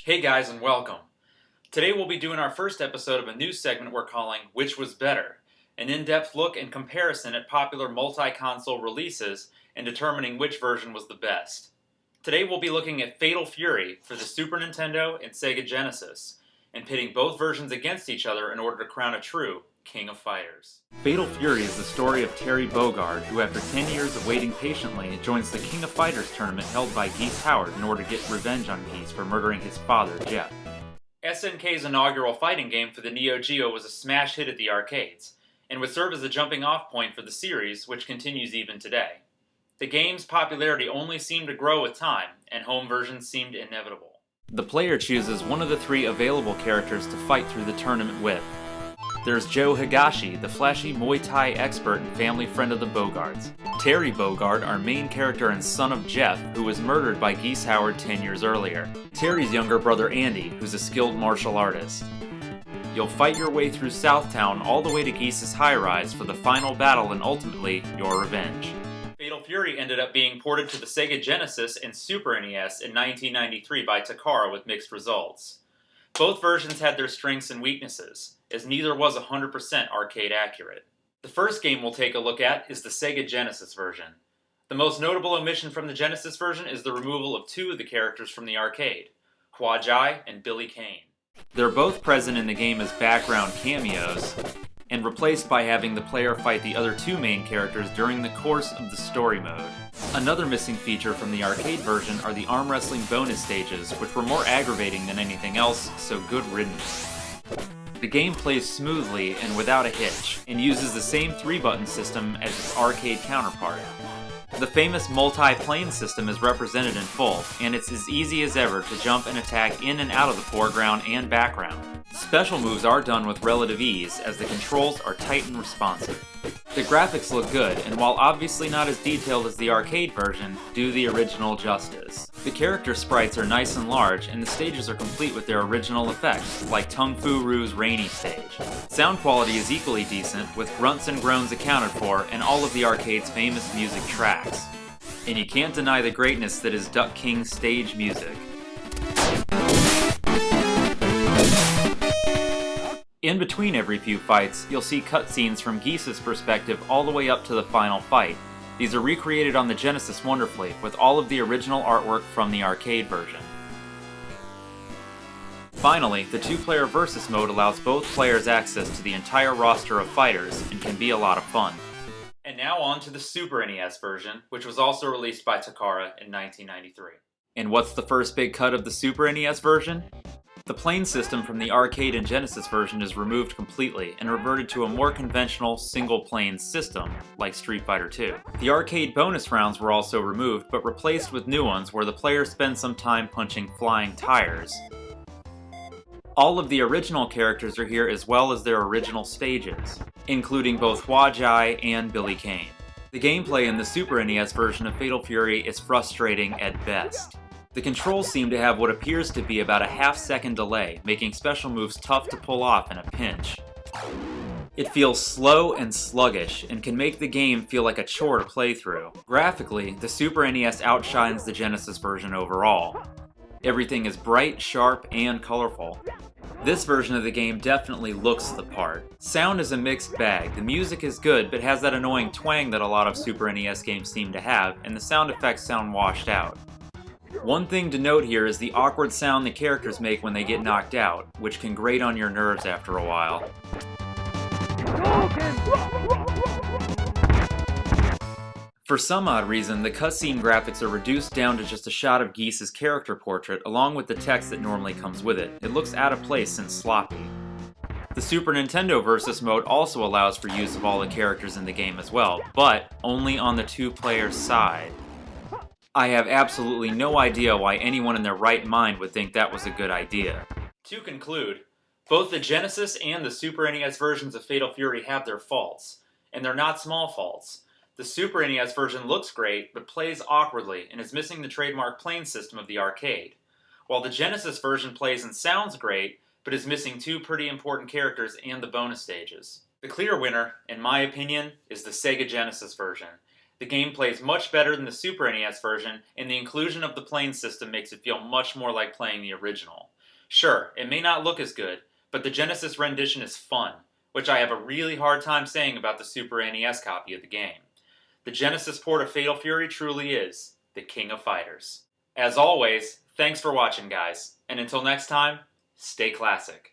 Hey guys, and welcome. Today we'll be doing our first episode of a new segment we're calling Which Was Better? An in-depth look and comparison at popular multi-console releases and determining which version was the best. Today we'll be looking at Fatal Fury for the Super Nintendo and Sega Genesis, and pitting both versions against each other in order to crown a true King of Fighters. Fatal Fury is the story of Terry Bogard, who after 10 years of waiting patiently, joins the King of Fighters tournament held by Geese Howard in order to get revenge on Geese for murdering his father, Jeff. SNK's inaugural fighting game for the Neo Geo was a smash hit at the arcades, and would serve as a jumping-off point for the series, which continues even today. The game's popularity only seemed to grow with time, and home versions seemed inevitable. The player chooses one of the three available characters to fight through the tournament with. There's Joe Higashi, the flashy Muay Thai expert and family friend of the Bogards. Terry Bogard, our main character and son of Jeff, who was murdered by Geese Howard 10 years earlier. Terry's younger brother Andy, who's a skilled martial artist. You'll fight your way through Southtown all the way to Geese's high-rise for the final battle and ultimately, your revenge. Fatal Fury ended up being ported to the Sega Genesis and Super NES in 1993 by Takara with mixed results. Both versions had their strengths and weaknesses, as neither was 100% arcade accurate. The first game we'll take a look at is the Sega Genesis version. The most notable omission from the Genesis version is the removal of two of the characters from the arcade, Hua Jai and Billy Kane. They're both present in the game as background cameos, and replaced by having the player fight the other two main characters during the course of the story mode. Another missing feature from the arcade version are the arm wrestling bonus stages, which were more aggravating than anything else, so good riddance. The game plays smoothly and without a hitch, and uses the same 3-button system as its arcade counterpart. The famous multi-plane system is represented in full, and it's as easy as ever to jump and attack in and out of the foreground and background. Special moves are done with relative ease, as the controls are tight and responsive. The graphics look good, and while obviously not as detailed as the arcade version, do the original justice. The character sprites are nice and large, and the stages are complete with their original effects, like Tung Fu Rue's rainy stage. Sound quality is equally decent, with grunts and groans accounted for, and all of the arcade's famous music tracks. And you can't deny the greatness that is Duck King's stage music. In between every few fights, you'll see cutscenes from Geese's perspective all the way up to the final fight. These are recreated on the Genesis wonderfully, with all of the original artwork from the arcade version. Finally, the 2-player versus mode allows both players access to the entire roster of fighters, and can be a lot of fun. And now on to the Super NES version, which was also released by Takara in 1993. And what's the first big cut of the Super NES version? The plane system from the arcade and Genesis version is removed completely and reverted to a more conventional single-plane system, like Street Fighter II. The arcade bonus rounds were also removed, but replaced with new ones where the player spends some time punching flying tires. All of the original characters are here as well as their original stages, including both Hua Jai and Billy Kane. The gameplay in the Super NES version of Fatal Fury is frustrating at best. The controls seem to have what appears to be about a half-second delay, making special moves tough to pull off in a pinch. It feels slow and sluggish, and can make the game feel like a chore to play through. Graphically, the Super NES outshines the Genesis version overall. Everything is bright, sharp, and colorful. This version of the game definitely looks the part. Sound is a mixed bag. The music is good, but has that annoying twang that a lot of Super NES games seem to have, and the sound effects sound washed out. One thing to note here is the awkward sound the characters make when they get knocked out, which can grate on your nerves after a while. For some odd reason, the cutscene graphics are reduced down to just a shot of Geese's character portrait, along with the text that normally comes with it. It looks out of place and sloppy. The Super Nintendo Versus mode also allows for use of all the characters in the game as well, but only on the 2-player side. I have absolutely no idea why anyone in their right mind would think that was a good idea. To conclude, both the Genesis and the Super NES versions of Fatal Fury have their faults, and they're not small faults. The Super NES version looks great, but plays awkwardly and is missing the trademark plane system of the arcade, while the Genesis version plays and sounds great, but is missing 2 pretty important characters and the bonus stages. The clear winner, in my opinion, is the Sega Genesis version. The game plays much better than the Super NES version, and the inclusion of the plane system makes it feel much more like playing the original. Sure, it may not look as good, but the Genesis rendition is fun, which I have a really hard time saying about the Super NES copy of the game. The Genesis port of Fatal Fury truly is the king of fighters. As always, thanks for watching, guys, and until next time, stay classic.